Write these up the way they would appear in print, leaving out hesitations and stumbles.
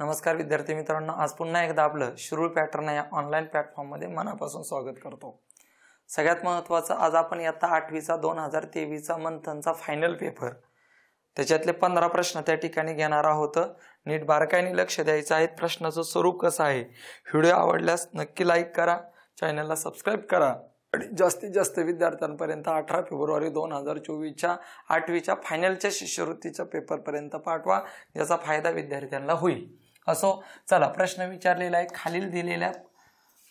नमस्कार विद्यार्थी मित्रांनो, आज पुन्हा एकदा आपलं शुरूळ पॅटर्न या ऑनलाईन प्लॅटफॉर्ममध्ये मनापासून स्वागत करतो। सगळ्यात महत्त्वाचं, आज आपण इयत्ता 8वीचा 2023चा मंथनचा फायनल पेपर, त्याच्यातले 15 प्रश्न त्या ठिकाणी घेणार आहोत। नीट बारकाईने लक्ष द्यायचं आहे। प्रश्नाचं स्वरूप कसं आहे, व्हिडिओ आवडल्यास नक्की लाईक करा, चॅनलला सबस्क्राईब करा आणि जास्तीत जास्त विद्यार्थ्यांपर्यंत 18 फेब्रुवारी 2024च्या 8वीच्या फायनलच्या शिष्यवृत्तीच्या पेपरपर्यंत पाठवा, याचा फायदा विद्यार्थ्यांना होईल। असो, चला प्रश्न विचारलेला आहे। खालील दिलेल्या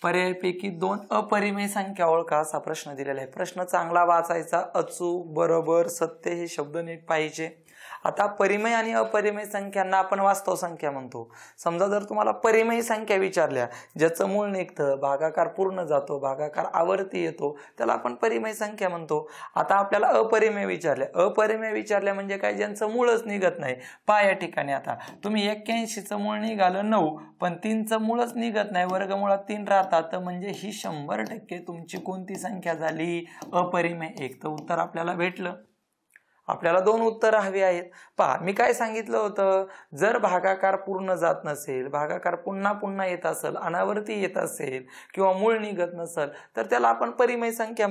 पर्यायपैकी 2 अपरिमेय संख्या ओळखा, असा प्रश्न दिलेला आहे। प्रश्न चांगला वाचायचा, अचूक, बरोबर, सत्य हे शब्द नीट पाहिजे। आता परिमेय आणि अपरिमेय संख्यांना आपण वास्तव संख्या म्हणतो। समजा जर तुम्हाला परिमेय संख्या विचारल्या, ज्याचं मूळ निघतं, भागाकार पूर्ण जातो, भागाकार आवर्ती येतो, त्याला आपण परिमेय संख्या म्हणतो। आता आपल्याला अपरिमेय विचारल्या म्हणजे काय, ज्यांचं मूळच निघत नाही। पहा या ठिकाणी आता तुम्ही 81चं मूळ निघालं 9, पण 3चं मूळच निघत नाही, वर्गमुळात 3 राहतात, म्हणजे ही 100% तुमची कोणती संख्या झाली, अपरिमेय 1। तर उत्तर आपल्याला भेटलं। आपल्याला 2 उत्तर हवी आहेत। पहा मी काय सांगितलं होतं, जर भागाकार पूर्ण जात नसेल, भागाकार पुन्हा पुन्हा येत असेल, अनावर्ती येत असेल किंवा मूळ निघत नसेल, तर त्याला आपण अपरिमेय संख्या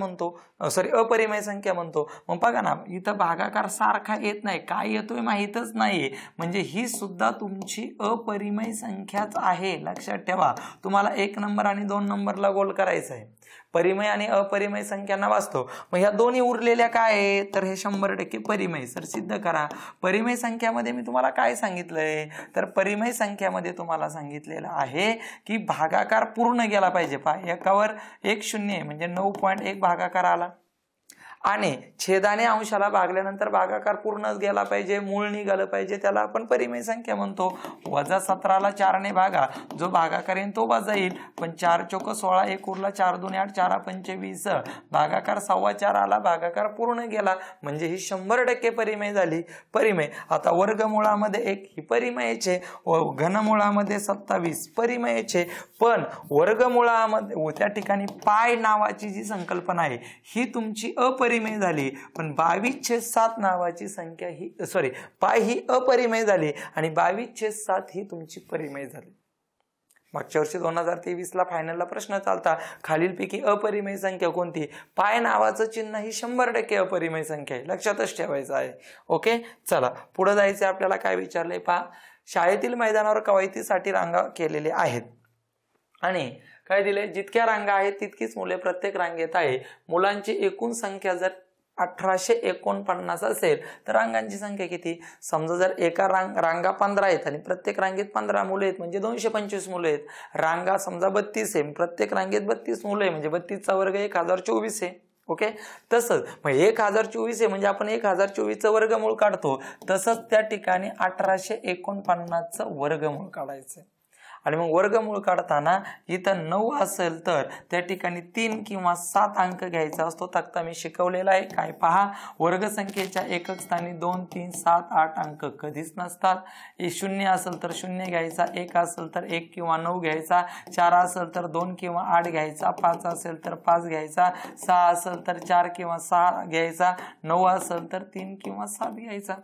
म्हणतो। मग बघा ना, इथं भागाकार सारखा येत नाही, काय येतोय माहीतच नाहीये, म्हणजे ही सुद्धा तुमची अपरिमेय संख्याच आहे। लक्षात ठेवा, तुम्हाला 1 नंबर आणि 2 नंबरला गोल करायचा आहे। परिमेय आणि अपरिमेय संख्यांना वास्तव, मग ह्या दोन्ही उरलेल्या काय आहे, तर हे 100% परिमेय। सर सिद्ध करा। परिमेय संख्यामध्ये मी तुम्हाला काय सांगितलंय, तर परिमेय संख्यामध्ये तुम्हाला सांगितलेलं आहे की भागाकार पूर्ण गेला पाहिजे। पहा, एकावर 1 शून्य म्हणजे 9.1 भागाकार आला, आणि छेदाने अंशाला भागल्यानंतर भागाकार पूर्णच गेला पाहिजे, मूळ निघालं पाहिजे, त्याला आपण परिमेय संख्या म्हणतो। -17ला 4ने भागा, जो भागाकार येईल तो वजा येईल, पण 4 चौक 16, 1 उरला, 4 2 8, 4 5 20, भागाकार 4.25 आला, भागाकार पूर्ण गेला, म्हणजे ही 100% परिमेय झाली। परिमेय। आता वर्गमुळामध्ये 1 ही परिमेयचे, घनमुळामध्ये 27 परिमेयचे, पण वर्गमुळामध्ये त्या ठिकाणी पाय नावाची जी संकल्पना आहे ही तुमची अपरिमेय झाली, पण 22/7 नावाची संख्या ही पाय ही अपरिमेय झाली आणि 22/7 ही तुमची परिमेय झाली। मागच्या वर्षी 2023ला फायनलला प्रश्न चालता, खालीलपैकी अपरिमेय संख्या कोणती, पाय नावाचं चिन्ह ही 100% अपरिमेय संख्या आहे, लक्षातच ठेवायचं आहे। ओके, चला पुढे जायचं। आपल्याला काय विचारलंय पहा, शाळेतील मैदानावर कवायतीसाठी रांगा केलेले आहेत आणि काय दिले, जितक्या रांगा आहेत तितकीच मुले प्रत्येक रांगेत आहे। मुलांची एकूण संख्या जर 1849 असेल तर रांगांची संख्या किती। समजा जर एका रांगा 15 आहेत आणि प्रत्येक रांगेत 15 मुले आहेत, म्हणजे 225 मुले आहेत। रांगा समजा 32 आहे, प्रत्येक रांगेत 32 मुले आहे, म्हणजे 32चा वर्ग 1024 आहे। ओके, तसंच मग 1024 आहे म्हणजे आपण 1024चं वर्गमूळ काढतो, तसंच त्या ठिकाणी 1849चं वर्गमूळ काढायचं। आणि मग वर्गमूळ काढताना इथं 9 असेल तर त्या ठिकाणी 3 किंवा 7 अंक घ्यायचा असतो। तक्ता मी शिकवलेला आहे, काय पहा, वर्गसंख्येच्या एकक स्थानी 2 3 7 8 अंक कधीच नसतात। 0 असेल तर 0 घ्यायचा, 1 असेल तर 1 किंवा 9 घ्यायचा, 4 असेल तर 2 किंवा 8 घ्यायचा, 5 असेल तर 5 घ्यायचा, 6 असेल तर 4 किंवा 6 घ्यायचा, 9 असेल तर 3 किंवा 7 घ्यायचा।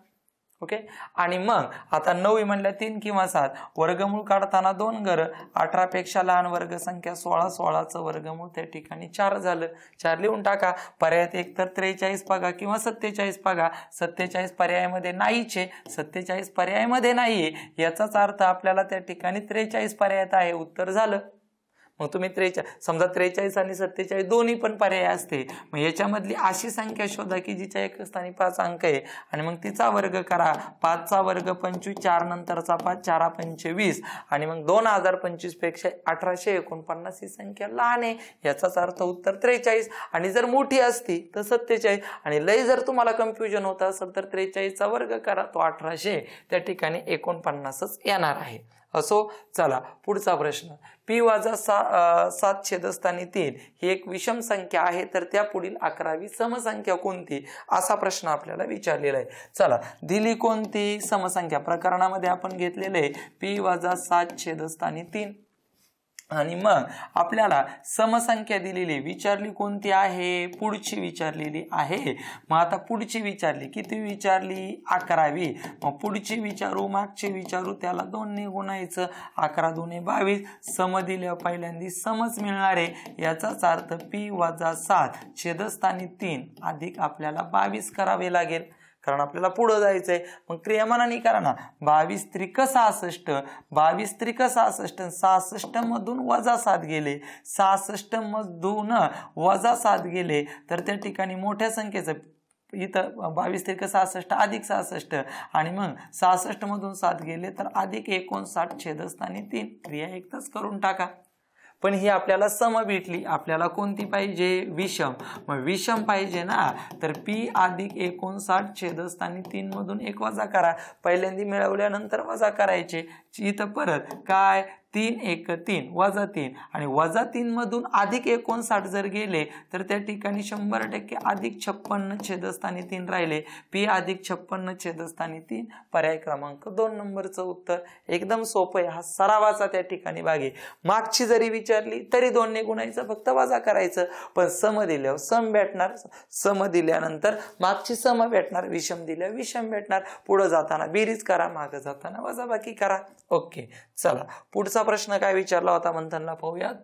ओके, आणि मग आता 9 म्हणल्या 3 किंवा 7, वर्गमूळ काढताना 2 घर, 18 पेक्षा लहान वर्गसंख्या 16, 16चं वर्गमूळ त्या ठिकाणी 4 झालं। 4 लिहून टाका। पर्यायात एक तर 43 बघा किंवा 47 बघा। 47 पर्यायामध्ये नाहीचे, 47 पर्यायामध्ये नाहीये, याचाच अर्थ आपल्याला त्या ठिकाणी 43 पर्यायात आहे, उत्तर झालं। मग तुम्ही 43, समजा 43 आणि 47 दोन्ही पण पर्याय असते, मग याच्यामधली अशी संख्या शोधा की जिच्या एक स्थानी 5 अंक आहे, आणि मग तिचा वर्ग करा। 5चा वर्ग 25, 4 नंतरचा 5, 4 5 20, आणि मग 2025 पेक्षा 1849 ही संख्या लहान आहे, याचाच अर्थ उत्तर 43। आणि जर मोठी असती तर 47, आणि लय जर तुम्हाला कन्फ्युजन होत असेल तर 43चा वर्ग करा, तो 1800 त्या ठिकाणी 49च येणार आहे। असो, चला पुढचा प्रश्न, p - 7 छेदस्थानी 3 ही एक विषम संख्या आहे, तर त्या पुढील 11वी समसंख्या कोणती, असा प्रश्न आपल्याला विचारलेला आहे। चला, दिली कोणती समसंख्या, प्रकरणामध्ये आपण घेतलेले p - 7 छेदस्थानी 3। आणि मग आपल्याला समसंख्या दिलेली विचारली कोणती आहे, पुढची विचारलेली आहे। मग आता पुढची विचारली, किती विचारली, 11वी। मग पुढची विचारू मागची विचारू, त्याला 2 ने गुणायचं, 11 दुने 22, सम दिल्या पहिल्यांदा समच मिळणार आहे। याचाच अर्थ p वजा 7 छेदस्थानी 3 अधिक आपल्याला 22 करावे लागेल, कारण आपल्याला पुढे जायचंय। मग क्रियामानाने करा ना, 22 त्रिक 66, 22 त्रिक 66, 66 मधून वजा 7 गेले, 66 मधून वजा 7 गेले, तर त्या ठिकाणी मोठ्या संख्येचं इथं 22 त्रिक 66 अधिक 66 आणि मग 66 मधून 7 गेले तर अधिक 59 छेदस्थानी 3, क्रिया एकच करून टाका। पण ही आपल्याला सम भेटली, आपल्याला कोणती पाहिजे, विषम। मग विषम पाहिजे ना, तर p अधिक 59 छेदस्थानी 3 मधून 1 वजा करा, पहिल्यांदा मिळवल्यानंतर वजा करायचे, इथं परत काय 3 1 3 वजा 3 आणि वजा 3 मधून अधिक 59 जर गेले तर त्या ठिकाणी 100% अधिक 56 छेदस्थानी 3 राहिले, p अधिक 56 छेदस्थानी 3, पर्याय क्रमांक 2 नंबरचं उत्तर। एकदम सोपं आहे, हा सरावाचा त्या ठिकाणी भाग आहे। मागची जरी विचारली तरी 2 ने गुणायचं, फक्त वजा करायचं, पण सम दिल्यावर सम भेटणार, सम दिल्यानंतर मागची सम भेटणार, विषम दिल्यावर विषम भेटणार, पुढे जाताना बेरीज करा, मागे जाताना वजाबाकी करा। ओके, चला पुढचा प्रश्न काय विचारला होता मंथनला पाहूयात।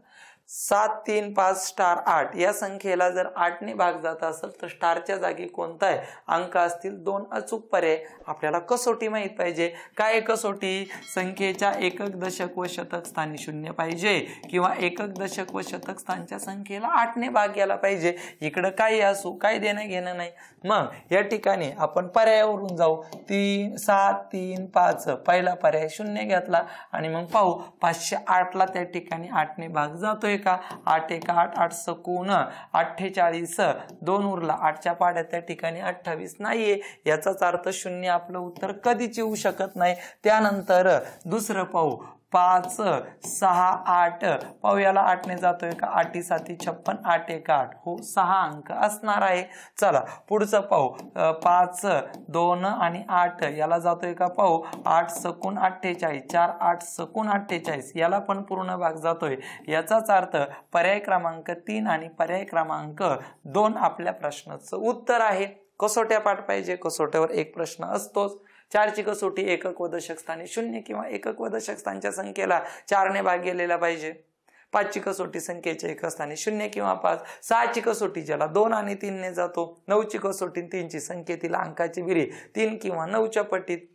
7 3 5 स्टार 8 या संख्येला जर 8 ने भाग जात असेल तर स्टारच्या जागी कोणता आहे, अंक असतील 2 अचूक पर्याय। आपल्याला कसोटी माहित पाहिजे, काय कसोटी, संख्येच्या एकक दशक व शतक स्थानी 0 पाहिजे किंवा एकक दशक व शतक स्थानच्या संख्येला 8 ने भाग गेला पाहिजे। इकडे काही असू, काही देणं घेणं नाही। मग या ठिकाणी आपण पर्यायावरून जाऊ, 3 7 3 5 पहिला पर्याय 0 घेतला आणि मग पाहू 508 ला त्या ठिकाणी 8 ने भाग जातोय का, 8 1 8 8 सकून 48, 2 उरला, 8च्या पाड्यात त्या ठिकाणी 28 नाहीये, याचाच अर्थ 0 आपलं उत्तर कधीच येऊ शकत नाही। त्यानंतर दुसरं पाहू, 5 6 8 पाहू, याला 8 ने जातोय का, 8 7 56, 8 1 8, हो 6 अंक असणार आहे। चला पुढचं पाहू, 5 2 आणि 8 याला जातोय का, पाहू 8 सकून 48, 4 8 सकून 48, याला पण पूर्ण भाग जातोय। याचाच अर्थ पर्याय क्रमांक 3 आणि पर्याय क्रमांक 2 आपल्या प्रश्नाचं उत्तर आहे। कसोट्या पाठ पाहिजे, कसोट्यावर एक प्रश्न असतोच। 4 ची कसोटी एकक व दशक स्थानी 0 किंवा एकक व दशक स्थानच्या संख्येला 4 ने भाग गेलेला पाहिजे। 5 ची कसोटी संख्येच्या एकक स्थानी 0 किंवा 5, 6 ची कसोटी ज्याला 2 आणि 3 ने जातो, 9 ची कसोटी 3 ची संख्येतील अंकाची बेरीज 3 किंवा 9च्या पटीत,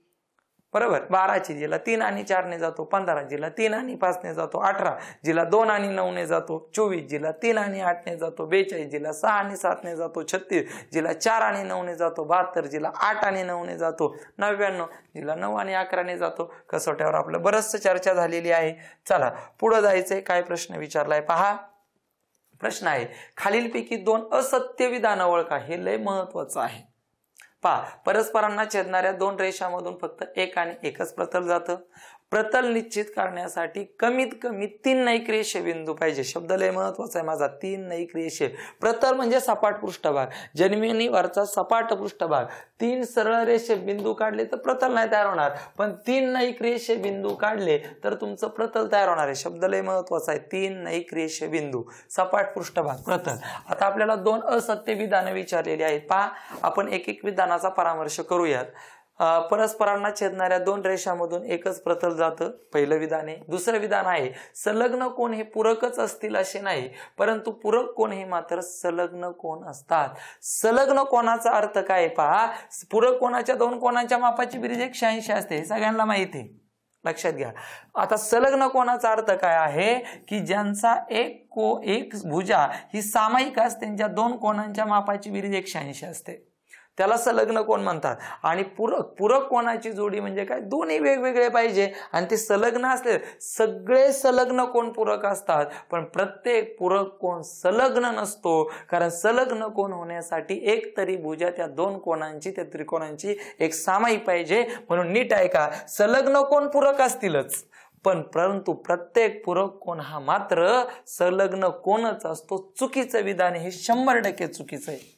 बरोबर। 12 ची जिला 3 आणि 4 ने जातो, 15 जिला 3 आणि 5 ने जातो, 18 जिला 2 आणि 9 ने जातो, 24 जिला 3 आणि 8 ने जातो, 42 जिला 6 आणि 7 ने जातो, 36 जिला 4 आणि 9 ने जातो, 72 जिला 8 आणि 9 ने जातो, 99 जिला 9 आणि 11 ने जातो। कसोट्यावर आपलं बरंच चर्चा झालेली आहे। चला पुढे जायचंय, काय प्रश्न विचारलाय पहा। प्रश्न आहे, खालीलपैकी 2 असत्य विधान ओळखा, हे लय महत्वाचं आहे। पहा, परस्परांना छेदणाऱ्या 2 रेषांमधून फक्त एक आणि एकच प्रतल जातं। प्रतल निश्चित करण्यासाठी कमीत कमी 3 नैक रेषे बिंदू पाहिजे। शब्द लय महत्वाचा आहे माझा, 3 नैक रेषे। प्रतल म्हणजे सपाट पृष्ठभाग, जमिनीवरचा सपाट पृष्ठभाग। 3 सरळ रेषे बिंदू काढले तर प्रतल नाही तयार होणार, पण 3 नैक रेषे बिंदू काढले तर तुमचं प्रतल तयार होणार आहे। शब्द लय महत्वाचा आहे, 3 नैक रेषे बिंदू, सपाट पृष्ठभाग, प्रतल। आता आपल्याला 2 असत्य विधानं विचारलेली आहेत। पहा, आपण एक एक विधानाचा परामर्श करूयात। परस्परांना छेदणाऱ्या 2 रेषांमधून एकच प्रतल जातं, पहिलं विधान आहे। दुसरं विधान आहे, संलग्न कोण हे पूरकच असतील असे नाही, परंतु पूरक कोण हे मात्र संलग्न कोण असतात। संलग्न कोणाचा अर्थ काय पहा, पूरक कोणाच्या 2 कोणांच्या मापाची बेरीज 180 असते, हे सगळ्यांना माहिती आहे, लक्षात घ्या। आता संलग्न कोणाचा अर्थ काय आहे, की ज्यांचा एक भुजा ही सामायिक असते, त्यांच्या 2 कोणांच्या मापाची बेरीज 180 असते, त्याला संलग्न कोण म्हणतात। आणि पूरक कोणाची जोडी म्हणजे काय, दोन्ही वेगवेगळे पाहिजे आणि ते संलग्न असले, सगळे संलग्न कोण पूरक असतात, पण प्रत्येक पूरक कोण संलग्न नसतो, कारण संलग्न कोण होण्यासाठी एक तरी भुजा त्या 2 कोणांची, त्या त्रिकोणांची एक सामायिक पाहिजे। म्हणून नीट ऐका, संलग्न कोण पूरक असतीलच, परंतु प्रत्येक पूरक कोण हा मात्र संलग्न कोणच असतो। चुकीचं विधान हे 100% चुकीचं आहे।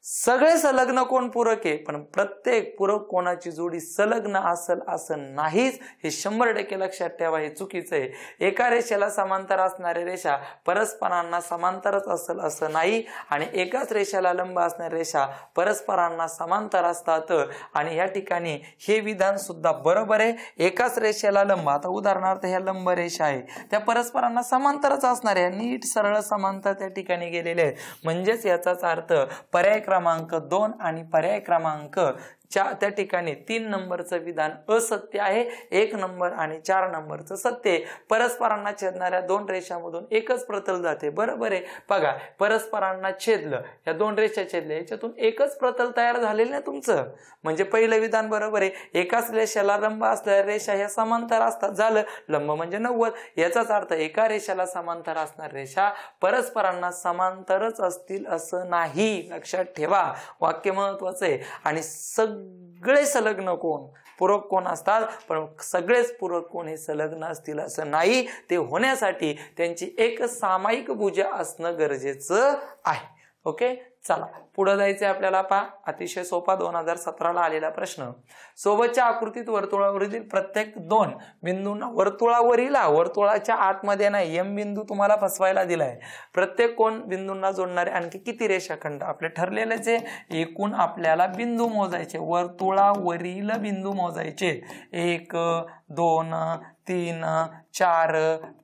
सगळे संलग्न कोण पूरक आहे, पण प्रत्येक पूरक कोणाची जोडी संलग्न असेल असं नाहीच, हे 100% लक्षात ठेवा, हे चुकीचं आहे. एका रेषेला समांतर असणाऱ्या रेषा परस्परांना समांतरच असेल असं नाही, आणि एकाच रेषेला लंब असणाऱ्या रेषा परस्परांना समांतर असतात. आणि या ठिकाणी हे विधान सुद्धा बरोबर आहे. एकाच रेषेला लंब, आता उदाहरणार्थ ह्या लंब रेषा आहे, त्या परस्परांना समांतरच असणार आहे, नीट सरळ समांतर त्या ठिकाणी गेलेले आहेत. म्हणजेच याचाच अर्थ पर्याय क्रमांक 2 आणि पर्याय क्रमांक त्या ठिकाणी 3 नंबरचं विधान असत्य आहे. 1 नंबर आणि 4 नंबरचं सत्य आहे. परस्परांना छेदणाऱ्या 2 रेषांमधून एकच प्रतल जाते, बरोबर आहे. बघा, परस्परांना छेदलं, या 2 रेषा छेदल्या, याच्यातून एकच प्रतल तयार झालेलं नाही तुमचं, म्हणजे पहिलं विधान बरोबर आहे. एकाच रेषेला लंब असलेल्या रेषा ह्या समांतर असतात, झालं, लंब म्हणजे 90. याचाच अर्थ एका रेषेला समांतर असणाऱ्या रेषा परस्परांना समांतरच असतील असं नाही, लक्षात ठेवा. वाक्य महत्वाचं आहे. आणि सगळे संलग्न कोण पूरक कोण असतात, पण सगळेच पूरक कोण हे संलग्न असतील असं नाही. ते होण्यासाठी त्यांची एक सामायिक भुजा असणं गरजेचं आहे. ओके, चला पुढे जायचंय आपल्याला. पहा, अतिशय सोपा 2017 ला आलेला प्रश्न. सोबतच्या आकृतीत वर्तुळावरील प्रत्येक 2 बिंदूंना वर्तुळाच्या आतमध्ये नाही, एम बिंदू तुम्हाला फसवायला दिलाय. प्रत्येक कोण बिंदूंना जोडणारे आणखी किती रेषाखंड आपले ठरलेलेच आहे. एकूण आपल्याला बिंदू मोजायचे, वर्तुळावरील बिंदू मोजायचे. 1 2 3 4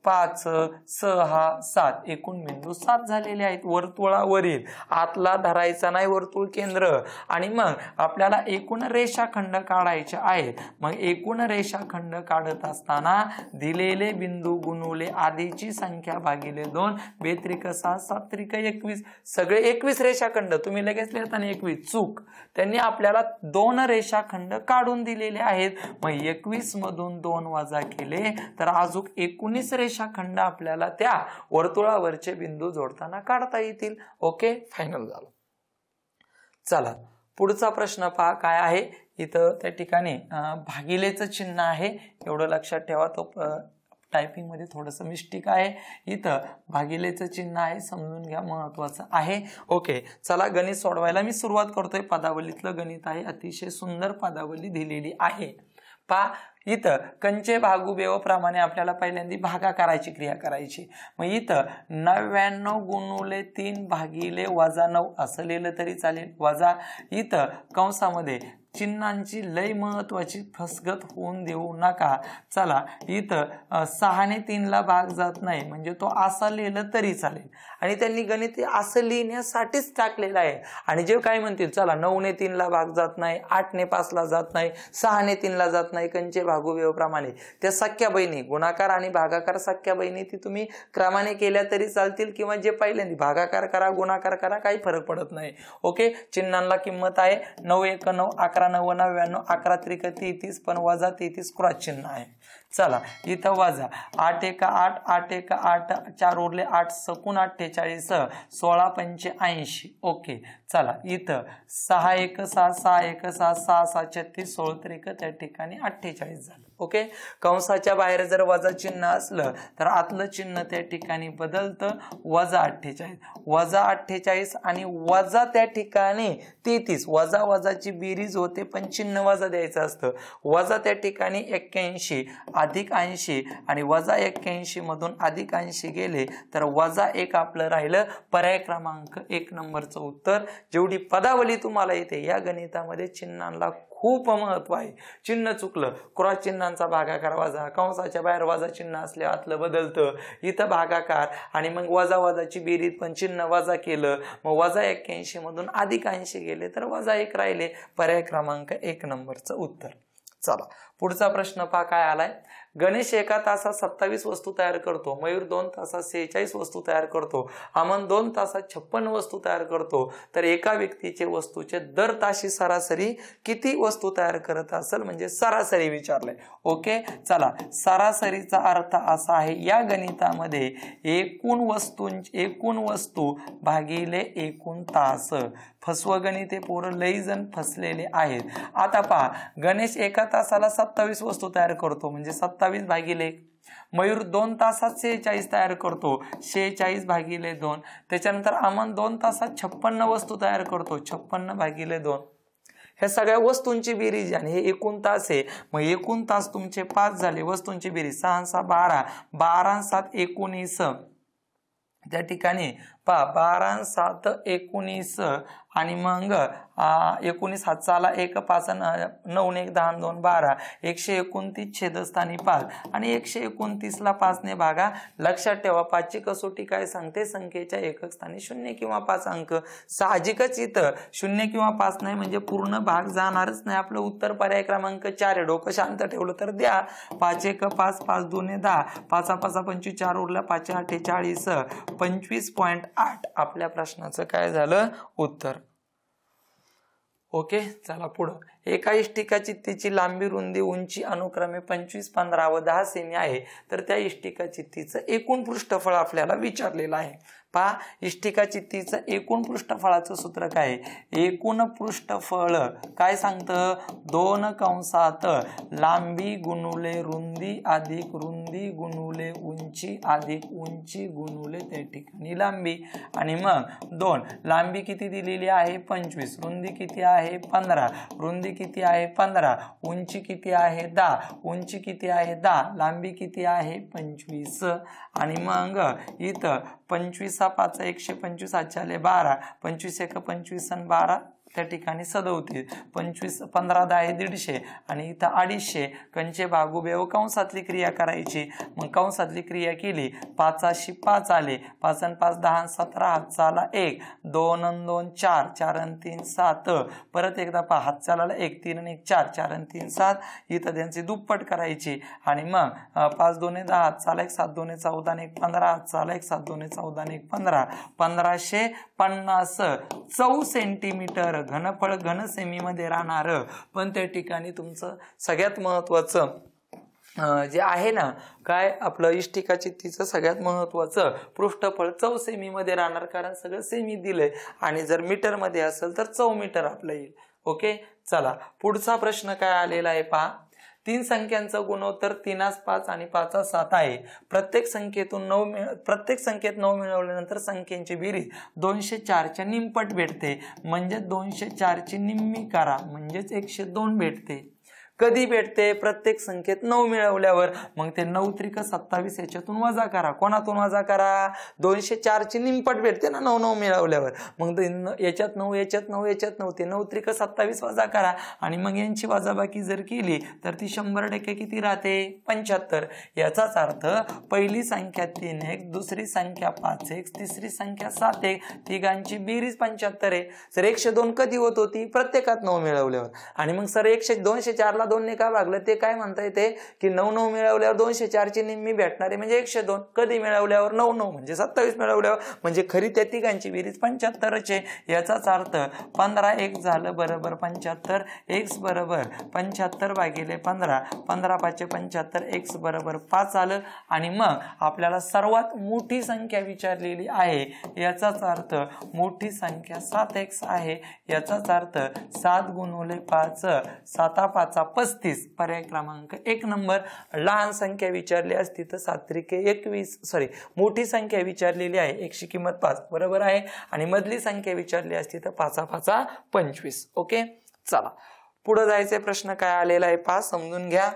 5 6 7, एकूण बिंदू 7 झालेले आहेत वर्तुळावरील. आतला धरायचा नाही वर्तुळ केंद्र. आणि मग आपल्याला एकूण रेषाखंड काढायचे आहेत. मग एकूण रेषाखंड काढत असताना दिलेले बिंदू गुणुले आधीची संख्या भागिले 2, 2 त्रिक 6 7 त्रिक 21, सगळे 21 रेषाखंड. तुम्ही लगेच लिहिताना 21 चूक, त्यांनी आपल्याला 2 रेषाखंड काढून दिलेले आहेत. मग 21 मधून 2 वजा केले तर अजून 19 रेषाखंड आपल्याला त्या वर्तुळावरचे बिंदू जोडताना काढता येतील. ओके, फायनल झालं. चला पुढचा प्रश्न पहा काय आहे. इथं त्या ठिकाणी भागिलेचं चिन्ह आहे, एवढं लक्षात ठेवा. तो टायपिंग मध्ये थोडंसं मिस्टेक आहे. इथं भागिलेचं चिन्ह आहे, समजून घ्या, महत्वाचं आहे. ओके, चला गणित सोडवायला मी सुरुवात करतोय. पदावलीतलं गणित आहे, अतिशय सुंदर पदावली दिलेली आहे. पहा, इथं कंचे भागू बेव प्रमाणे आपल्याला पहिल्यांदा भागाकाराची क्रिया करायची. मग इथं 99 गुणुले 3 भागिले -9 असं लिहिलं तरी चालेल. वजा इथं कंसामध्ये चिन्हांची लय महत्वाची फसगत होऊन देऊ नका. चला इथं 6 ने 3 ला भाग जात नाही, म्हणजे तो असं लिहिलं तरी चालेल. आणि त्यांनी गणित असं लिहिण्यासाठीच टाकलेलं आहे. आणि जे काय म्हणतील, चला 9 ने 3 ला भाग जात नाही, 8 ने 5 ला जात नाही, 6 ने 3 ला जात नाही, कंचे भागू बेव प्रमाणे. त्या सख्या बहिणी, गुणाकार आणि भागाकार सख्या बहिणी, ती तुम्ही क्रमाने केल्या तरी चालतील, किंवा जे पहिल्यांदा भागाकार करा गुणाकार करा, काही फरक पडत नाही. ओके, चिन्हांना किंमत आहे 9 1 9 11 9 99, 11 त्रिक 33, पण वजा 33 क्रॉस चिन्ह आहे. चला इथं वजा 8 1 8 8 1 8, 4 उरले 8 सकून 48, 16 85. ओके, चला इथं 6 1 6 6 1 6 6 6 36, 16 त्रिक त्या ठिकाणी 48 झालं. ओके, कंसाच्या बाहेर जर वजा चिन्ह असलं तर आतलं चिन्ह त्या ठिकाणी बदलतं, वजा 48, वजा 48 आणि वजा त्या ठिकाणी 33. वजा वजाची बेरीज होते, पण चिन्ह वजा द्यायचं असतं. वजा त्या ठिकाणी 81 अधिक 80, आणि वजा 81 मधून अधिक 80 गेले तर वजा 1 आपलं राहिलं. पर्याय क्रमांक 1 नंबरचं उत्तर. जेवढी पदावली तुम्हाला येते या गणितामध्ये चिन्हांना खूप महत्व आहे. चिन्ह चुकलं, क्रॉस चिन्हांचा भागाकार वजा, कंसाच्या बाहेर वजा चिन्ह असले आतलं बदलतं. इथं भागाकार आणि मग वजा वजाची बेरीज, पण चिन्ह वजा केलं, मग वजा 81 मधून अधिक 80 गेले तर वजा 1 राहिले. पर्याय क्रमांक 1 नंबरचं उत्तर. चला पुढचा प्रश्न पहा काय आलाय. गणेश एका तासात 27 वस्तू तयार करतो, मयूर 2 तासात 46 वस्तू तयार करतो, अमन 2 तासात 56 वस्तू तयार करतो, तर एका व्यक्तीचे वस्तूचे दर ताशी सरासरी किती वस्तू तयार करत असेल, म्हणजे सरासरी विचारलंय. ओके, चला सरासरीचा अर्थ असा आहे या गणितामध्ये एकूण वस्तू भागिले एकूण तास. फसवं गणित हे पोरं लई जण फसलेले आहेत. आता पहा, गणेश एका तासाला 27 वस्तू तयार करतो, म्हणजे 27 भागिले मयूर 2 तासात 46 तयार करतो, 46 भागिले 2. त्याच्यानंतर अमन 2 तासात 56 वस्तू तयार करतो, 56 भागिले 2. ह्या सगळ्या वस्तूंची बेरीज आणि हे एकूण तास आहे. मग एकूण तास तुमचे 5 झाले. वस्तूंची बेरीज 6 6 12, 12 7 19. त्या ठिकाणी 12 7 19 आणि मग 19 हातचाला 1 5 9 1 10 2 12, 129 छेदस्थानी 5 आणि 129 ला 5 ने भागा. लक्षात ठेवा 5 ची कसोटी काय सांगते, संख्येच्या एकक स्थानी 0 किंवा 5 अंक. साहजिकच इथं 0 किंवा 5 नाही म्हणजे पूर्ण भाग जाणारच नाही. आपलं उत्तर पर्याय क्रमांक 4 आहे. डोकं शांत ठेवलं तर द्या. 5 1 5, 5 2 10, 5 5 25, 4 उरला 5 48, 25.8 आपल्या प्रश्नाचं काय झालं उत्तर. ओके, चला पुढं. एका इष्टिका चित्तीची लांबी, रुंदी, उंची अनुक्रमे 25, 15 व 10 सेमी आहे, तर त्या इष्टिका चित्तीचं एकूण पृष्ठफळ आपल्याला विचारलेलं आहे. पहा, इष्टिका चित्तीचं एकूण पृष्ठफळाचं सूत्र काय आहे? एकूण पृष्ठफळ काय सांगतं? 2 कंसात लांबी गुणुले रुंदी अधिक रुंदी गुणुले उंची अधिक उंची गुणुले त्या ठिकाणी लांबी. आणि मग 2, लांबी किती दिलेली आहे? 25, रुंदी किती आहे? 15, रुंदी किती आहे? 15, उंची किती आहे? 10, उंची किती आहे? 10, लांबी किती आहे? 25. आणि मग इथं 25 5 125 8 12, 25 1 25 आणि 12 त्या ठिकाणी 37, 25 15 10 150 आणि इथं 250. कंचे भागुबेव कंसातली क्रिया करायची. मग कंसातली क्रिया केली 5 5 आले, 5 आणि 5 10 17, हातचाला 1, 2 आणि 2 4, 4 आणि 3 7, परत एकदा पहा हातचाला 1 3 आणि 1 4, 4 आणि 3 7. इथं त्यांची दुप्पट करायची. आणि मग 5 2 10, हातचाला 1 7 2 14 आणि 1 15, हातचाला 1 7 2 14 आणि 1 15, 1550 चौ सेंटीमीटर घनफळ घन सेमी मध्ये राहणार. पण त्या ठिकाणी तुमचं सगळ्यात महत्वाचं जे आहे ना काय आपलं इष्टिका चित्तीचं सगळ्यात महत्वाचं पृष्ठफळ चौ सेमी मध्ये राहणार, कारण सगळं सेमी दिलंय. आणि जर मीटर मध्ये असेल तर चौ मीटर आपलं येईल. ओके, चला पुढचा प्रश्न काय आलेला आहे पहा. 3 संख्यांचा गुणोत्तर 3 5 आणि 5 7 आहे. प्रत्येक संख्येत 9 मिळवल्यानंतर संख्येची बेरीज 204 च्या निमपट भेटते. म्हणजे 204 ची निम्मी करा म्हणजेच 102 भेटते. कधी भेटते? प्रत्येक संख्येत 9 मिळवल्यावर. मग ते 9 त्रिक 27 याच्यातून वजा करा. कोणातून वजा करा? 204 ची निमपट भेटते ना 9 9 मिळवल्यावर. मग याच्यात 9 याच्यात 9 याच्यात 9, ते 9 त्रिक 27 वजा करा. आणि मग यांची वजाबाकी जर केली तर ती 100% किती राहते? 75. याचाच अर्थ पहिली संख्या 3 1, दुसरी संख्या 5 1, तिसरी संख्या 7 1, तिघांची बेरीज 75 आहे. सर 102 कधी होत होती? प्रत्येकात 9 मिळवल्यावर. आणि मग सर 204 ला 2 ने का भागलं? ते काय म्हणता येते की 9 9 मिळवल्यावर 204 ची निम्मी भेटणार आहे म्हणजे 102. कधी मिळवल्यावर? 9 9 म्हणजे 27 मिळवल्यावर. म्हणजे खरी त्या तिघांची बेरीज 75 चे. याचाच अर्थ 15 1 झालं बरोबर 75, x बरोबर 75 भागिले 15, 15 5 75, x बरोबर 5 आलं. आणि मग आपल्याला सर्वात मोठी संख्या विचारलेली आहे. याचाच अर्थ मोठी संख्या 7x आहे. याचाच अर्थ 7 गुणिले 5, 7 5 35, पर्याय क्रमांक 1 नंबर. लहान संख्या विचारली असती तर 7 त्रिके 21, मोठी संख्या विचारलेली आहे, x ची किंमत 5 बरोबर आहे. आणि मधली संख्या विचारली असती तर 5 5 25. ओके, चला पुढे जायचे. प्रश्न काय आलेला आहे पहा, समजून घ्या.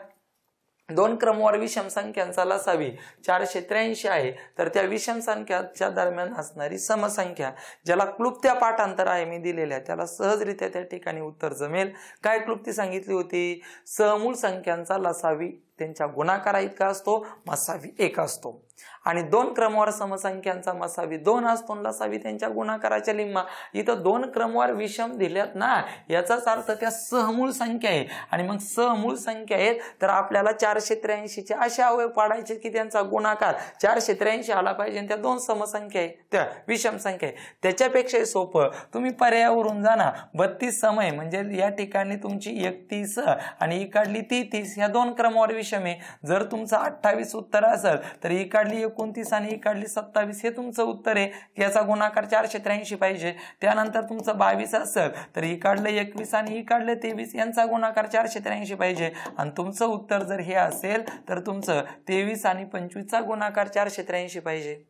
2 क्रमवार विषम संख्यांचा लसावी 483 आहे, तर त्या विषम संख्यांच्या दरम्यान असणारी समसंख्या ज्याला क्लुप्त्या पाठांतर आहे मी दिलेल्या त्याला सहजरित्या त्या ठिकाणी उत्तर जमेल. काय क्लुप्ती सांगितली होती? सहमूळ संख्यांचा लसावी त्यांच्या गुणाकारा इतका असतो, मसावी 1 असतो. आणि 2 क्रमवार समसंख्यांचा मसावी 2 असतो, लसावी त्यांच्या गुणाकाराच्या लिम्मा. इथं 2 क्रमवार विषम दिल्यात ना, याचाच अर्थ त्या सहमूळ संख्या आहे. आणि मग सहमूळ संख्या आहेत तर आपल्याला 483 चे असे अवयव पाडायचे की त्यांचा गुणाकार 483 आला पाहिजे. त्या 2 समसंख्या आहे, त्या विषम संख्या आहे. त्याच्यापेक्षा सोपं तुम्ही पर्यायावरून जा ना. 32 समय म्हणजे या ठिकाणी तुमची 31 आणि इकडली 33, या 2 क्रमवार विषम विषम आहे. जर तुमचं 28 उत्तर असेल तर ही काढली 29 आणि ही काढली 27 हे तुमचं उत्तर आहे, याचा गुणाकार 483 पाहिजे. त्यानंतर तुमचं 22 असेल तर ही काढलं 21 आणि ही काढलं 23 यांचा गुणाकार 483 पाहिजे. आणि तुमचं उत्तर जर हे असेल तर तुमचं 23 आणि 25 चा गुणाकार 483 पाहिजे.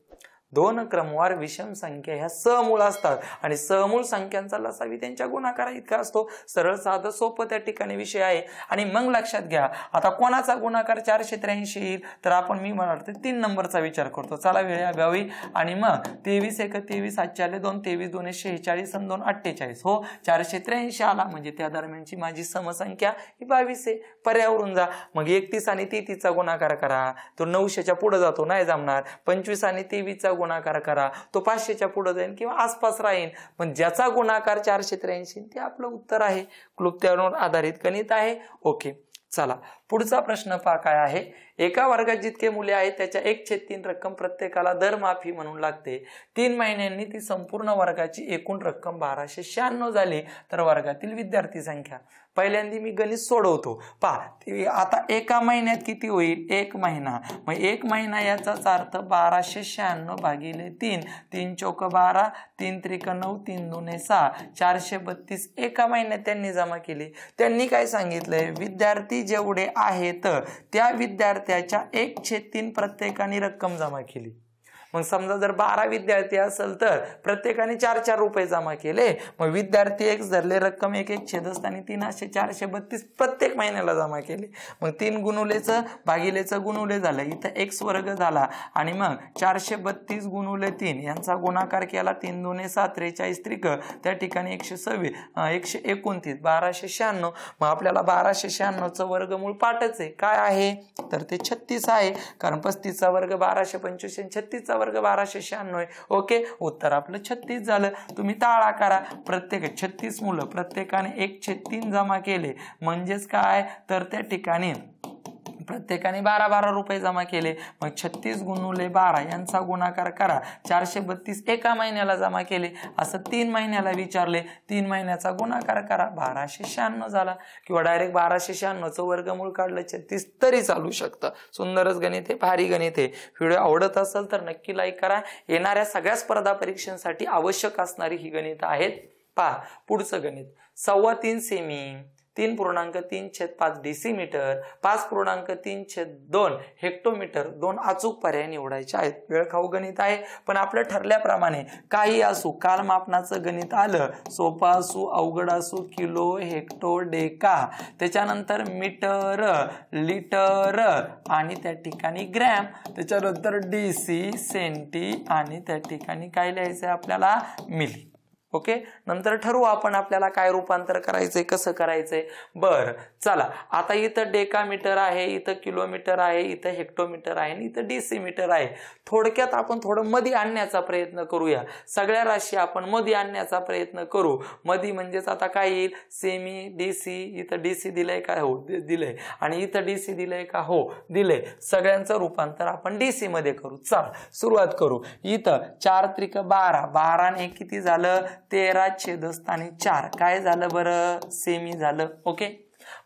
दोन क्रमवार विषम संख्या ह्या सहमूळ असतात आणि सहमूळ संख्यांचा लसावी त्यांच्या गुणाकारा इतका असतो. सरळ साधं सोपं त्या ठिकाणी विषय आहे. आणि मग लक्षात घ्या, आता कोणाचा गुणाकार 483 येईल तर आपण मी म्हणाल 3 नंबरचा विचार करतो. चला वेळ अभावी आणि मग 23 1 23 7 2 23 2 46 आणि 2 48 हो 483 आला म्हणजे त्या दरम्यानची माझी समसंख्या ही 22 आहे. पर्यावरून जा मग 31 आणि 33 चा गुणाकार करा, तो 900च्या पुढे जातो नाही जमणार. 25 आणि 23 चा गुणाकार करा, तो 500च्या पुढे जाईल किंवा आसपास राहील. पण ज्याचा गुणाकार 483 ते आपलं उत्तर आहे. क्लुप्त्यावर आधारित गणित आहे. ओके चला पुढचा प्रश्न पहा काय आहे. एका वर्गात जितके मुले आहेत त्याच्या 1/3 रक्कम प्रत्येकाला दर माफी म्हणून लागते. 3 महिन्यांनी ती संपूर्ण वर्गाची एकूण रक्कम 1296 झाली तर वर्गातील विद्यार्थी संख्या. पहिल्यांदा मी गणित सोडवतो. पहा आता एका महिन्यात किती होईल, 1 महिना. मग 1 महिना याचाच अर्थ 1296 भागिले 3. 3 चौक 12, 3 त्रिक 9, 3 दुने 6, 432 एका महिन्यात त्यांनी जमा केली. त्यांनी काय सांगितलंय, विद्यार्थी जेवढे आहेत त्या विद्यार्थ्याच्या 1/3 प्रत्येकाने रक्कम जमा केली. मग समजा जर 12 विद्यार्थी असेल तर प्रत्येकाने 4 रुपये जमा केले. मग विद्यार्थी एक धरले रक्कम 1/3 आणि 3 असे 432 प्रत्येक महिन्याला जमा केले. मग 3 गुणुलेचं भागिलेचं गुणुले झालं, इथं x वर्ग झाला आणि मग 432 गुणुले 3 यांचा गुणाकार केला. 3 दुने 7, 43 त्रिक त्या ठिकाणी 126 129 1296. मग आपल्याला 1296चं वर्गमूळ पाठच आहे. काय आहे तर ते 36 आहे, कारण 35चा वर्ग 1225 आणि 36चा वर्ग 1296. ओके उत्तर आपलं 36 झालं. तुम्ही ताळा करा. प्रत्येक 36 मुलं प्रत्येकाने 1/3 जमा केले म्हणजेच काय तर त्या ठिकाणी प्रत्येकाने 12 रुपये जमा केले. मग 36 गुणुले 12 यांचा गुणाकार करा. 432 एका महिन्याला जमा केले. असं 3 महिन्याला विचारले. 3 महिन्याचा गुणाकार करा, 1296 झाला. किंवा डायरेक्ट 1296चं वर्गमूळ काढलं 36 तरी चालू शकतं. सुंदरच गणित आहे, भारी गणित आहे. व्हिडिओ आवडत असेल तर नक्की लाईक करा. येणाऱ्या सगळ्या स्पर्धा परीक्षांसाठी आवश्यक असणारी ही गणित आहेत. पहा पुढचं गणित 3.25 सेमी, 3.3/5 डेसिमीटर, 5.3/2 हेक्टोमीटर 2 अचूक पर्याय निवडायचे आहेत. वेळ खाऊ गणित आहे पण आपलं ठरल्याप्रमाणे काही असू, काल मापनाचं गणित आलं, सोपं असू अवघड असू, किलो हेक्टो डेका, त्याच्यानंतर मीटर लिटर आणि त्या ठिकाणी ग्रॅम, त्याच्यानंतर DC सेंटी आणि त्या ठिकाणी काय लिहायचंय आपल्याला मिली. ओके नंतर ठरवू आपण आपल्याला काय रूपांतर करायचंय, कसं करायचंय. बर चला आता इथं डेकामीटर आहे, इथं किलोमीटर आहे, इथं हेक्टोमीटर आहे आणि इथं डेसिमीटर आहे. थोडक्यात आपण थोडं मध्ये आणण्याचा प्रयत्न करूया. सगळ्या राशी आपण मध्ये आणण्याचा प्रयत्न करू. मध्ये म्हणजेच आता काय येईल, सेमी DC, इथं DC दिलंय का हो दिलंय आणि इथं DC दिलंय का हो दिलंय. सगळ्यांचं रूपांतर आपण DC मध्ये करू. चला सुरुवात करू. इथं 4 त्रिक 12, 12 ने किती झालं 13/4 काय झालं बरं सेमी झालं. ओके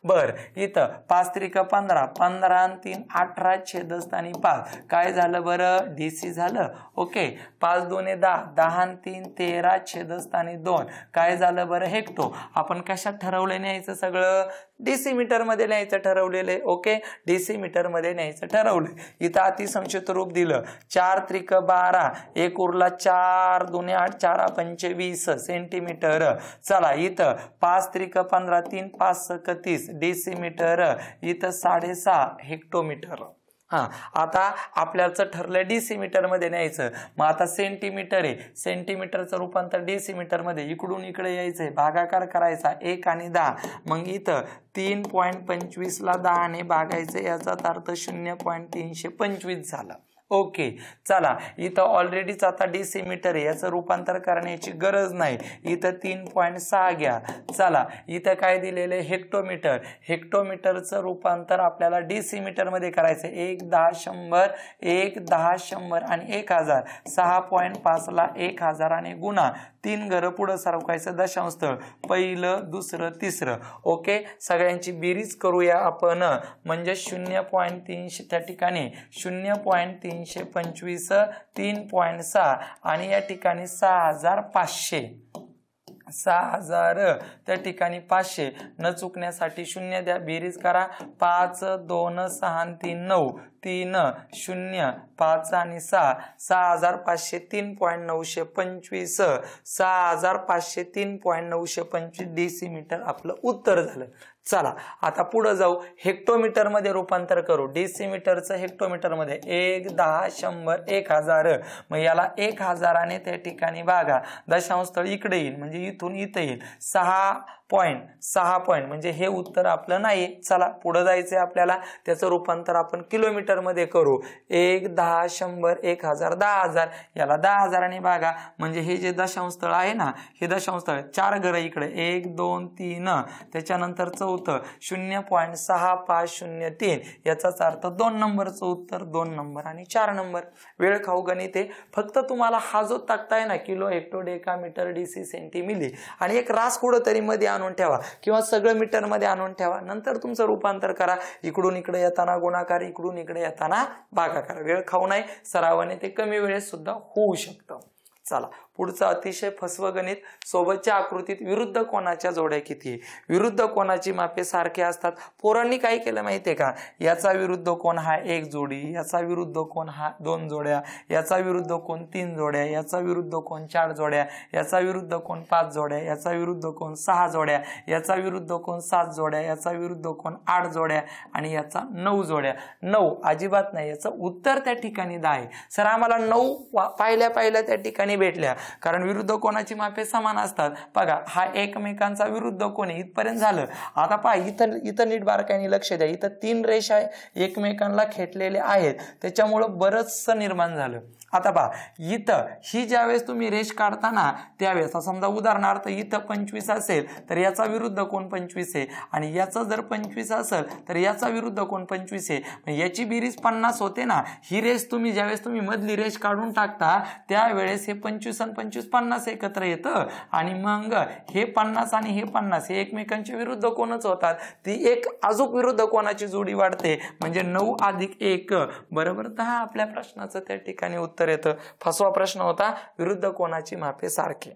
बर इथं 5 त्रिक 15, 15 आणि 3 18/5 काय झालं बरं DC झालं. ओके 5 दुने 10, 10 आणि 3 13/2 काय झालं बरं हेक्टो. आपण कशात ठरवलं न्यायचं सगळं डेसिमीटर मध्ये न्यायचं ठरवलेलं. ओके डेसिमीटर मध्ये न्यायचं ठरवलं. इथं अतिसंक्षिप्त रूप दिलं 4 त्रिक 12, 1 उरला 4 दुने 8, 4 25 सेंटीमीटर. चला इथं 5 त्रिक 15, 3 5 31 डेसिमीटर, इथं 6.5 हेक्टोमीटर. आता आपल्याचं ठरलंय डेसिमीटर मध्ये न्यायचं. मग आता सेंटीमीटर आहे, सेंटीमीटरचं रूपांतर डेसिमीटर मध्ये इकडून इकडे यायचंय, भागाकार करायचा 1 आणि 10. मग इथं 3.25 ला 10 ने भागायचं, याचा अर्थ 0.325 झालं. ओके चला इथं ऑलरेडीच आता डेसिमीटर आहे, याचं रूपांतर करण्याची गरज नाही. इथं 3.6 घ्या. चला इथं काय दिलेलं हेक्टोमीटर, हेक्टोमीटरचं रूपांतर आपल्याला डेसिमीटर मध्ये करायचं. 1 10 100, 1 10 100 आणि 1000, 6.5 ला 1000 आणि गुणा 3 घरं पुढं सरकवायचं, दशांश स्थळ पहिलं दुसरं तिसरं. ओके, सगळ्यांची बेरीज करूया आपण. म्हणजे 0.300 त्या ठिकाणी 0.325 3.6 आणि या ठिकाणी 6500 त्या ठिकाणी 500 न चुकण्यासाठी 0 द्या, बेरीज करा. 5 2 6 3 9 3 0 5 आणि 6 6500 3.925 6500 3.925 डेसिमीटर आपलं उत्तर झालं. चला आता पुढे जाऊ, हेक्टोमीटर मध्ये रूपांतर करू. डेसिमीटरचं हेक्टोमीटर मध्ये 1 10 100 1000. मग याला 1000ने त्या ठिकाणी भागा, दशांश स्थळ इकडे येईल म्हणजे इथून इथे येईल. 6 पॉइंट म्हणजे हे उत्तर आपलं नाही. चला पुढे जायचंय आपल्याला, त्याचं रूपांतर आपण किलोमीटर मध्ये करू. 1 10 100 1000 10000. याला 10000ने भागा म्हणजे हे जे दशांश स्थळ आहे ना, हे दशांश स्थळ 4 घरं इकडे 1 2 3, त्याच्यानंतर चौथं 0.6503. याचाच अर्थ 2 नंबरचं उत्तर 2 नंबर आणि 4 नंबर. वेळ खाऊ गणित आहे. फक्त तुम्हाला हा जो तक्ता आहे ना, kilo hecto deca metre DC centi milli आणि एक रास कुठंतरी मध्ये आणून ठेवा किंवा सगळं मीटर मध्ये आणून ठेवा. नंतर तुमचं रूपांतर करा. इकडून इकडे येताना गुणाकार, इकडून इकडे येताना भागाकार. वेळ खाऊ नाही, सरावाने ते कमी वेळेत सुद्धा होऊ शकतं. चला पुढचं अतिशय फसवं गणित. सोबतच्या आकृतीत विरुद्ध कोणाच्या जोड्या किती आहे? विरुद्ध कोणाची मापे सारखे असतात. पोरांनी काय केलं माहितीये का, याचा विरुद्ध कोण हा 1 जोडी, याचा विरुद्ध कोण हा 2 जोड्या, याचा विरुद्ध कोण 3 जोड्या, याचा विरुद्ध कोण 4 जोड्या, याचा विरुद्ध कोण 5 जोड्या, याचा विरुद्ध कोण 6 जोड्या, याचा विरुद्ध कोण 7 जोड्या, याचा विरुद्ध कोण 8 जोड्या आणि याचा 9 जोड्या. 9 अजिबात नाही, याचं उत्तर त्या ठिकाणी 10 आहे. सर आम्हाला 9 पाहिल्या त्या ठिकाणी भेटल्या, कारण विरुद्ध कोणाची मापे समान असतात. बघा हा एकमेकांचा विरुद्ध कोण आहे, इथपर्यंत झालं. आता पहा इथं नीट बारकाईने लक्ष द्या. इथं 3 रेषा एकमेकांना खेटलेल्या आहेत, त्याच्यामुळं बरंचसं निर्माण झालं. आता पहा इथं ही ज्यावेळेस तुम्ही रेष काढताना त्यावेळेस समजा उदाहरणार्थ इथं 25 असेल तर याचा विरुद्ध कोण 25 आहे आणि याचा जर 25 असेल तर याचा विरुद्ध कोण 25 आहे. याची बेरीज 50 होते ना. ही रेष तुम्ही ज्यावेळेस तुम्ही मधली रेष काढून टाकता त्यावेळेस हे 25 आणि 25 50 एकत्र येतं आणि मग हे 50 आणि हे 50 हे एकमेकांच्या विरुद्ध कोणच होतात. ती एक अजून विरुद्ध कोणाची जोडी वाढते म्हणजे 9 + 1 बरोबर 10. आपल्या प्रश्नाचं त्या ठिकाणी उत्तर येतं. फसवा प्रश्न होता, विरुद्ध कोणाची मापे सारखे.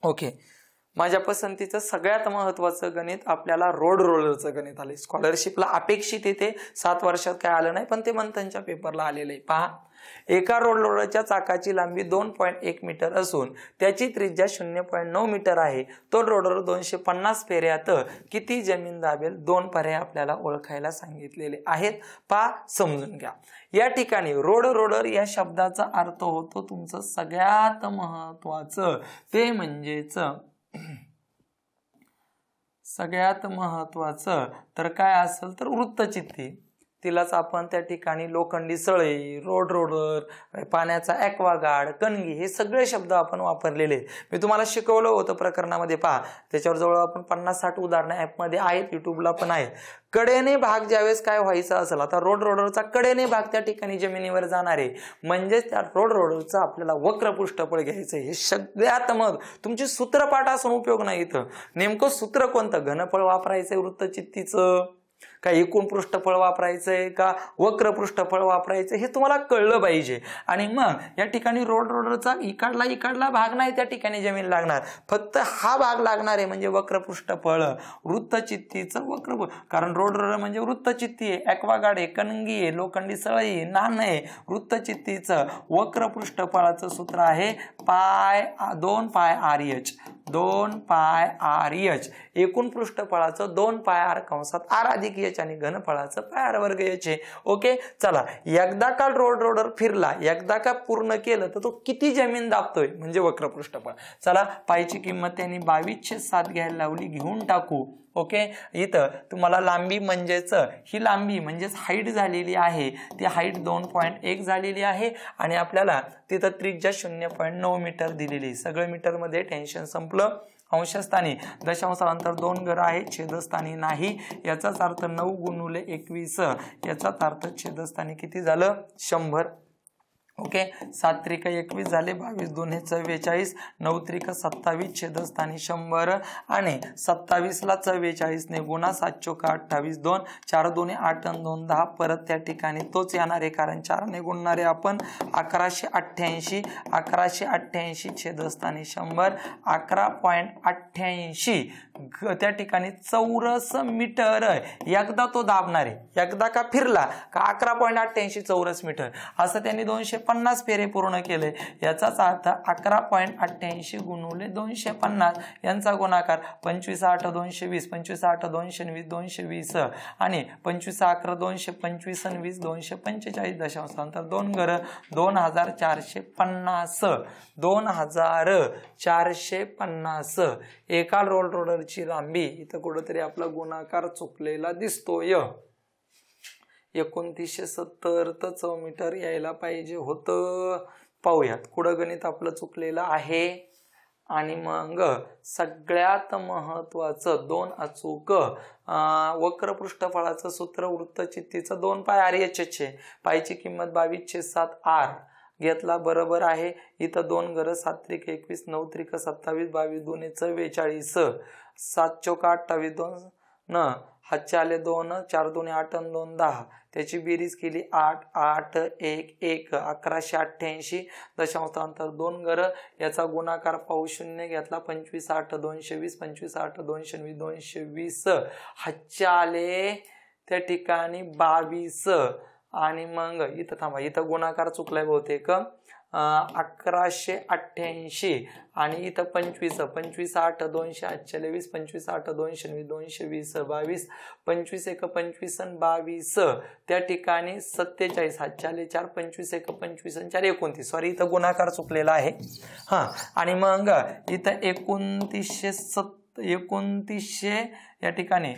ओके, माझ्या पसंतीचं सगळ्यात महत्वाचं गणित आपल्याला रोड रोलरचं गणित आले. स्कॉलरशिपला अपेक्षित येते, 7 वर्षात काय आलं नाही पण ते मंथनच्या पेपरला आलेलं आहे. पहा, एका रोड रोलरच्या चाकाची लांबी 2.1 मीटर असून त्याची त्रिज्या 0.9 मीटर आहे. तो रोलर 250 फेऱ्यात किती जमीन दाबेल? 2 पर्याय आपल्याला ओळखायला सांगितलेले आहेत. पहा समजून घ्या. या ठिकाणी रोड रोलर या शब्दाचा अर्थ होतो तुमचं सगळ्यात महत्वाचं, ते म्हणजेच सगळ्यात महत्वाचं तर काय असेल तर वृत्तचित्ती. तिलाच आपण त्या ठिकाणी लोखंडी सळई, रोड रोलर, पाण्याचा ॲक्वागार्ड, कणगी हे सगळे शब्द आपण वापरलेले. मी तुम्हाला शिकवलं होतं प्रकरणामध्ये. पहा त्याच्यावर जवळ आपण 50-60 उदाहरणं ॲपमध्ये आहेत, युट्यूबला पण आहेत. कडेने भाग ज्यावेळेस काय व्हायचा असेल, आता रोड रोलरचा कडेने भाग त्या ठिकाणी जमिनीवर जाणार आहे म्हणजे त्या रोड रोलरचा आपल्याला वक्र पृष्ठफळ घ्यायचं. हे सगळ्यात मग तुमची सूत्रपाठ असून उपयोग नाही. इथं नेमकं सूत्र कोणतं? घनफळ वापरायचंय वृत्तचित्तीचं का एकूण पृष्ठफळ वापरायचंय का वक्र पृष्ठफळ वापरायचं हे तुम्हाला कळलं पाहिजे. आणि मग या ठिकाणी रोड रोलरचा इकडला भाग नाही त्या ठिकाणी जमीन लागणार, फक्त हा भाग लागणार आहे म्हणजे वक्र पृष्ठफळ. वृत्तचित्तीचं वक्र, कारण रोड रोलर म्हणजे वृत्तचित्ती आहे, ॲक्वागार्ड आहे, कणगी आहे, लोखंडी सळई, नाण आहे. वृत्तचित्तीचं वक्र पृष्ठफळाचं सूत्र आहे 2πr/h. 2πr/h. एकूण पृष्ठफळाचं 2πr r+h आणि घनफळाचं πr²h. ओके, चला एकदा का रोड रोलर फिरला, एकदा का पूर्ण केलं तर तो किती जमीन दाबतोय म्हणजे वक्र पृष्ठफळ. चला पायची किंमत त्यांनी 22/7 घ्यायला लावली, घेऊन टाकू. ओके, इथं तुम्हाला लांबी म्हणजेच ही लांबी म्हणजेच हाईट झालेली आहे, ती हाईट 2.1 झालेली आहे आणि आपल्याला तिथं त्रिज्या 0.9 मीटर दिलेली. सगळं मीटर मध्ये टेन्शन संपलं. अंशस्थानी दशांशानंतर 2 घरं आहेत, छेदस्थानी नाही. याचाच अर्थ 9 × 21, याचाच अर्थ छेदस्थानी किती झालं? 100. ओके, 7 त्रिक 21 झाले, 22 2 44, 9 त्रिक 27 छेदस्थानी 100 आणि 27 ला 44 ने गुणा, 7 चोक 28, 2 4 2 8 आणि 2 10, परत त्या ठिकाणी तोच येणार आहे कारण 4 ने गुणणारे आपण 1188, 1188 छेदस्थानी 100, 11.88 त्या ठिकाणी चौरस मीटर. एकदा तो दाबणार आहे, एकदा का फिरला का 11.88 चौरस मीटर, असं त्यांनी 250 फेरे पूर्ण केले. याचाच अर्थ 11.88 गुणुले 250 यांचा गुणाकार 25 8 220, 25 8 220, 220 आणि 25 11 225 आणि 20 245 दशांशांतर 2 घर 2450, 2450. एका रोल रोलरची लांबी इथं कुठेतरी आपला गुणाकार चुकलेला दिसतोय. 2970 तर 100 मीटर यायला पाहिजे होतं. पाहूयात कुठं गणित आपलं चुकलेलं आहे. आणि मग सगळ्यात महत्वाचं 2 अचूक वक्र पृष्ठफळाचं सूत्र वृत्तचित्तीचं 2 पाय RH, पायची किंमत 22/7 R घेतला, बरोबर आहे. इथं 2 घर 7 त्रिक 21, 9 त्रिक 27, 22 2 44, 7 चोक 28, 2 न हातचे आले 2, 4 2 8 आणि 2 10, त्याची बेरीज केली 8 8 1 1, 1188 दशांशांतर 2 घर, याचा गुणाकार पाहू 0 घेतला, 25 8 220, 25 8 220, 220 हातचे आले त्या ठिकाणी 22 आणि मग इथं थांबा, इथं गुणाकार चुकलाय बहुतेक, 1188 आणि इथं 25 25 8 248, 25 8 220, 220 22, 25 1 25 आणि 22 त्या ठिकाणी 47 हातचे आले 4, 25 1 25 आणि 4 29, सॉरी इथं गुणाकार चुकलेला आहे. आणि मग इथं 2900 या ठिकाणी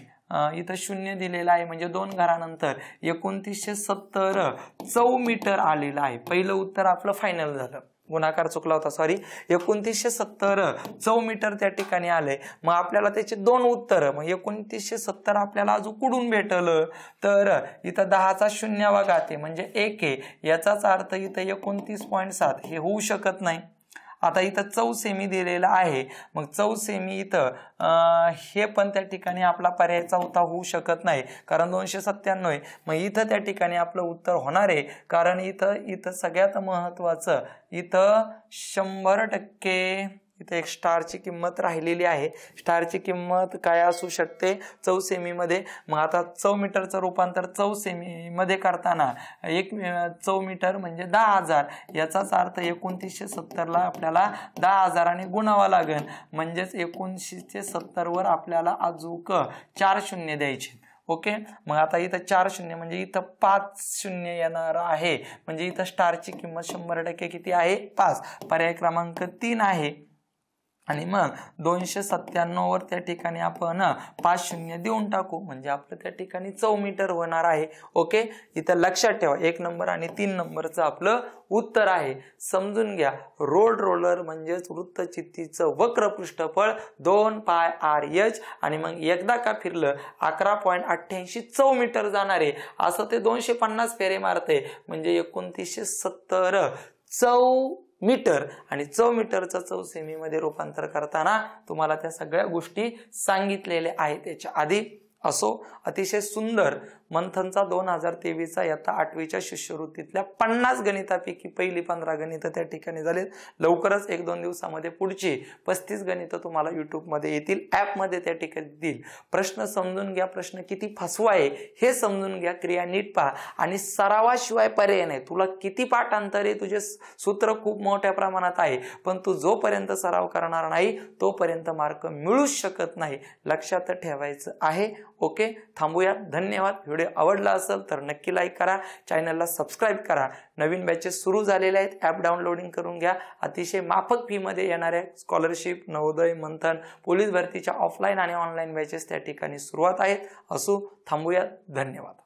इथं 0 दिलेला आहे म्हणजे 2 घरानंतर 2970 चौ मीटर आलेलं आहे. पहिलं उत्तर आपलं फायनल झालं, गुणाकार चुकला होता, सॉरी. 2970 चौ मीटर त्या ठिकाणी आले. मग आपल्याला त्याचे 2 उत्तर, मग 2970 आपल्याला अजून कुठून भेटलं तर इथं 10चा 0 घाते म्हणजे 1 आहे. याचाच अर्थ इथं 29.7 हे होऊ शकत नाही. आता इथं 4 सेमी दिलेला आहे, मग 4 सेमी इथं हे पण त्या ठिकाणी आपला पर्याय चौथा होऊ शकत नाही कारण 297 आहे. मग इथं त्या ठिकाणी आपलं उत्तर होणार आहे कारण इथं सगळ्यात महत्वाचं इथं 100% इथे एक स्टारची किंमत राहिलेली आहे. स्टारची किंमत काय असू शकते 4 सेमी मध्ये. मग आता 4 मीटरचं रूपांतर 4 सेमी मध्ये करताना 1 4 मीटर म्हणजे 10,000, याचाच अर्थ 2970 ला आपल्याला 10,000 ने गुणावा लागेल, म्हणजेच 1970 वर आपल्याला अजून 4 शून्य द्यायचे. ओके, मग आता इथं 4 शून्य म्हणजे इथं 5 शून्य येणार आहे, म्हणजे इथं स्टारची किंमत 100% किती आहे 5. पर्याय क्रमांक 3 आहे. आणि मग 297 वर त्या ठिकाणी आपण 5 शून्य देऊन टाकू म्हणजे आपलं त्या ठिकाणी 4 मीटर होणार आहे. ओके, इथं लक्षात ठेवा 1 नंबर आणि 3 नंबरचं आपलं उत्तर आहे. समजून घ्या, रोड रोलर म्हणजेच वृत्तचित्तीचं वक्र पृष्ठफळ 2 पाय RH आणि मग एकदा का फिरलं 11.88 चौ मीटर जाणार आहे, असं ते 250 फेरे मारते म्हणजे 2970 चौ मीटर. आणि 4 मीटरचं 4 सेमी मध्ये रूपांतर करताना तुम्हाला त्या सगळ्या गोष्टी सांगितलेल्या आहेत त्याच्या आधी. असो, अतिशय सुंदर मंथनचा 2023चा इयत्ता 8वीच्या शिष्यवृत्तीतल्या 50 गणितापैकी पहिली 15 गणितं त्या ठिकाणी झालेत. लवकरच 1-2 दिवसामध्ये पुढची 35 गणितं तुम्हाला YouTube मध्ये येतील, ऍप मध्ये त्या ठिकाणी येतील. प्रश्न समजून घ्या, प्रश्न किती फसवा आहे हे समजून घ्या, क्रिया नीट पहा आणि सरावाशिवाय पर्याय नाही. तुला किती पाठांतर आहे, तुझे सूत्र खूप मोठ्या प्रमाणात आहे, पण तू जोपर्यंत सराव करणार नाही तोपर्यंत मार्क मिळूच शकत नाही, लक्षात ठेवायचं आहे. ओके, थांबूया. धन्यवाद. व्हिडिओ आवडला असेल तर नक्की लाईक करा, चॅनलला सबस्क्राईब करा. नवीन बॅचेस सुरू झालेले आहेत, ॲप डाउनलोडिंग करून घ्या. अतिशय माफक फी मध्ये येणाऱ्या स्कॉलरशिप, नवोदय, मंथन, पोलीस भरतीच्या ऑफलाईन आणि ऑनलाईन बॅचेस त्या ठिकाणी सुरुवात आहेत. असो, थांबूया. धन्यवाद.